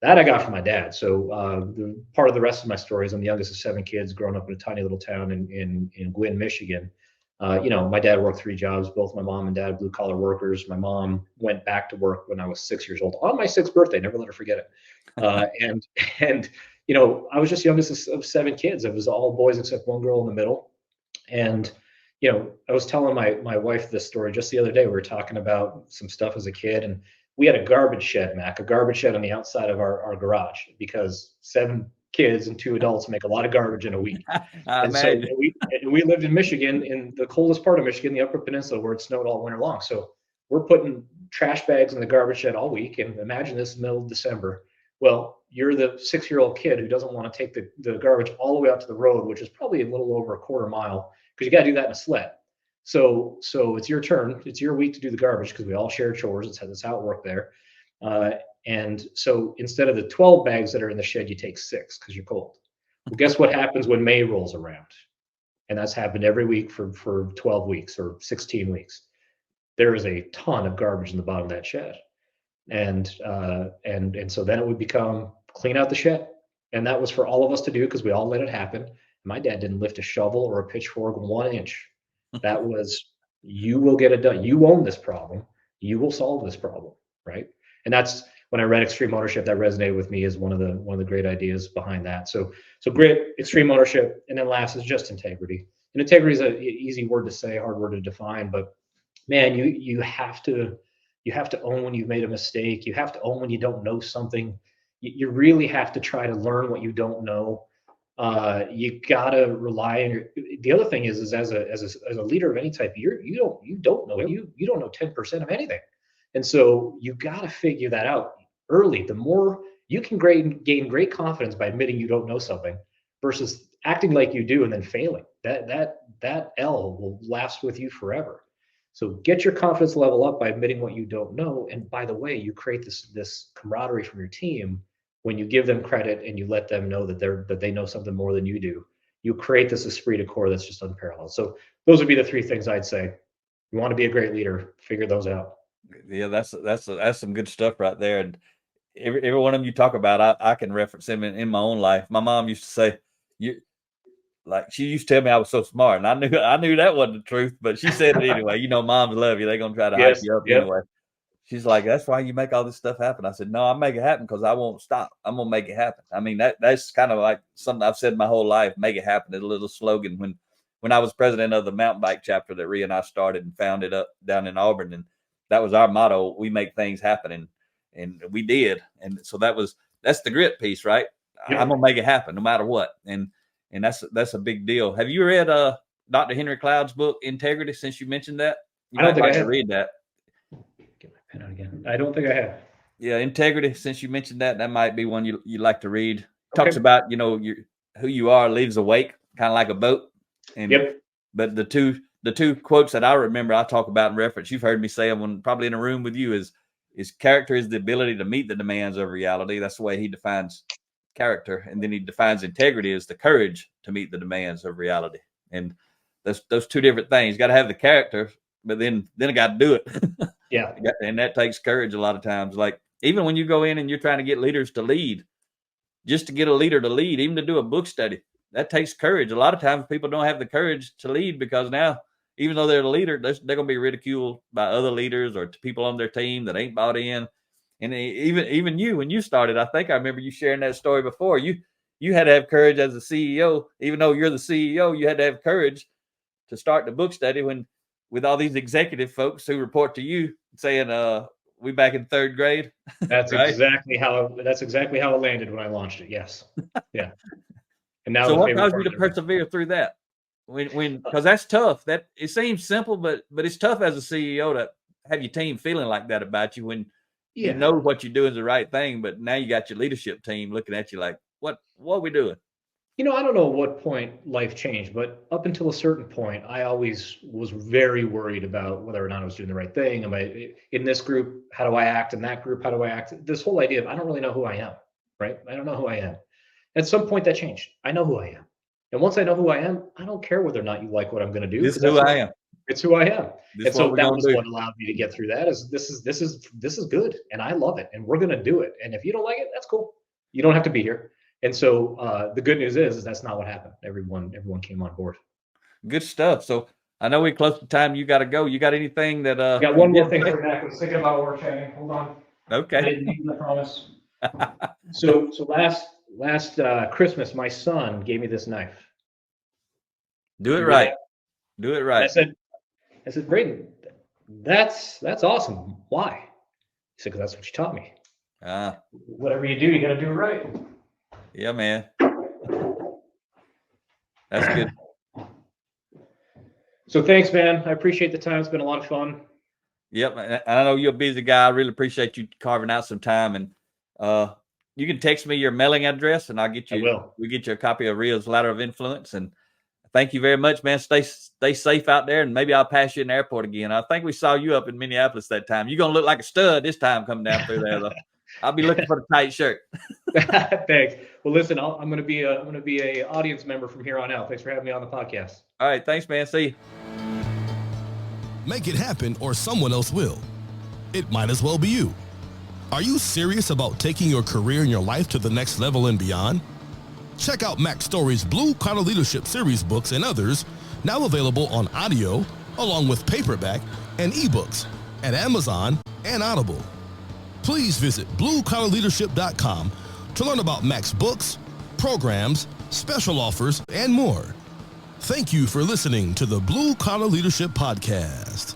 That I got from my dad. So part of the rest of my story is I'm the youngest of 7 kids, growing up in a tiny little town in Gwinn, Michigan. My dad worked 3 jobs. Both my mom and dad, blue collar workers. My mom went back to work when I was 6 years old on my 6th birthday. Never let her forget it. And I was just youngest of 7 kids. It was all boys except one girl in the middle. And I was telling my wife this story just the other day. We were talking about some stuff as a kid, and we had a garbage shed on the outside of our garage because 7 kids and 2 adults make a lot of garbage in a week. So we lived in Michigan, in the coldest part of Michigan, the Upper Peninsula, where it snowed all winter long. So we're putting trash bags in the garbage shed all week. And imagine this middle of December. Well, you're the 6-year-old kid who doesn't want to take the garbage all the way out to the road, which is probably a little over a quarter mile, because you got to do that in a sled. So it's your turn. It's your week to do the garbage because we all share chores. That's how it worked there. And so instead of the 12 bags that are in the shed, you take 6 because you're cold. Well, guess what happens when May rolls around? And that's happened every week for 12 weeks or 16 weeks. There is a ton of garbage in the bottom of that shed. And so then it would become clean out the shed. And that was for all of us to do because we all let it happen. My dad didn't lift a shovel or a pitchfork 1 inch. That was, you will get it done. You own this problem. You will solve this problem, right? And that's when I read extreme ownership, that resonated with me as one of the great ideas behind that. So grit, extreme ownership, and then last is just integrity. And integrity is an easy word to say, hard word to define, but man, you have to own when you've made a mistake. You have to own when you don't know something. You really have to try to learn what you don't know. You gotta rely on the other thing is as a leader of any type, you don't know 10% of anything. And so you gotta figure that out early. The more you can gain great confidence by admitting you don't know something versus acting like you do and then failing. That L will last with you forever. So get your confidence level up by admitting what you don't know. And by the way, you create this camaraderie from your team when you give them credit and you let them know that they know something more than you do. You create this esprit de corps that's just unparalleled. So those would be the three things I'd say. You want to be a great leader, figure those out. Yeah, that's some good stuff right there. And every one of them you talk about, I can reference them in my own life. My mom used to say, she used to tell me I was so smart, and I knew that wasn't the truth, but she said it anyway. You know, moms love you; they're gonna try to hype you up anyway. She's like, "That's why you make all this stuff happen." I said, "No, I make it happen because I won't stop. I'm gonna make it happen." I mean, that's kind of like something I've said my whole life. Make it happen. It's a little slogan when I was president of the mountain bike chapter that Rhea and I started and founded up down in Auburn, and that was our motto: we make things happen, and we did. And so that's the grit piece, right? Yeah. I'm gonna make it happen no matter what, and that's a big deal. Have you read Dr. Henry Cloud's book Integrity? Since you mentioned that, I don't think I have. Read that. Get my pen out again. I don't think I have. Yeah, Integrity. Since you mentioned that might be one you like to read. Okay. Talks about who you are leaves a wake, kind of like a boat. And but the two quotes that I remember I talk about in reference, you've heard me say them when probably in a room with you, is character is the ability to meet the demands of reality. That's the way he defines character, and then he defines integrity as the courage to meet the demands of reality. And those two different things. You got to have the character, but then I got to do it. Yeah. And that takes courage a lot of times. Like even when you go in and you're trying to get leaders to lead, just to get a leader to lead, even to do a book study, that takes courage. A lot of times people don't have the courage to lead because now, even though they're the leader, they're going to be ridiculed by other leaders or people on their team that ain't bought in. And even you, when you started, I think I remember you sharing that story before. You had to have courage as a CEO, even though you're the CEO, you had to have courage to start the book study with all these executive folks who report to you saying, we back in third grade. That's right? exactly how it landed when I launched it. Yes. Yeah. And now so what caused you to persevere through that? Because that's tough. That it seems simple, but it's tough as a CEO to have your team feeling like that about you when you know what you're doing is the right thing, but now you got your leadership team looking at you like, what are we doing? I don't know at what point life changed, but up until a certain point, I always was very worried about whether or not I was doing the right thing. Am I in this group? How do I act? In that group, how do I act? This whole idea of I don't really know who I am, right? I don't know who I am. At some point that changed. I know who I am. And once I know who I am, I don't care whether or not you like what I'm going to do. This is who I am. It's who I am. And so that was what allowed me to get through that. This is good, and I love it, and we're going to do it. And if you don't like it, that's cool. You don't have to be here. And so the good news is that's not what happened. Everyone came on board. Good stuff. So I know we're close to time. You got to go. You got anything that? I got one more thing for Mac. I was thinking about what we're chatting. Hold on. Okay. I didn't need the promise. So last Christmas, my son gave me this knife. Do it right. Do it right. I said, Braden, that's awesome. Why? He said, because that's what you taught me. Whatever you do, you got to do it right. Yeah, man. That's good. So thanks, man. I appreciate the time. It's been a lot of fun. Yep. I know you're a busy guy. I really appreciate you carving out some time. And you can text me your mailing address, and I'll get you. We'll get you a copy of Rhea's Ladder of Influence. And thank you very much, man. Stay safe out there, and maybe I'll pass you in the airport again. I think we saw you up in Minneapolis that time. You're gonna look like a stud this time coming down through there, though. I'll be looking for the tight shirt. Thanks. Well, listen, I'm gonna be a audience member from here on out. Thanks for having me on the podcast. All right, thanks, man. See you. Make it happen, or someone else will. It might as well be you. Are you serious about taking your career and your life to the next level and beyond? Check out Mac Story's Blue Collar Leadership Series books and others, now available on audio, along with paperback and ebooks at Amazon and Audible. Please visit bluecollarleadership.com to learn about Mac's books, programs, special offers, and more. Thank you for listening to the Blue Collar Leadership Podcast.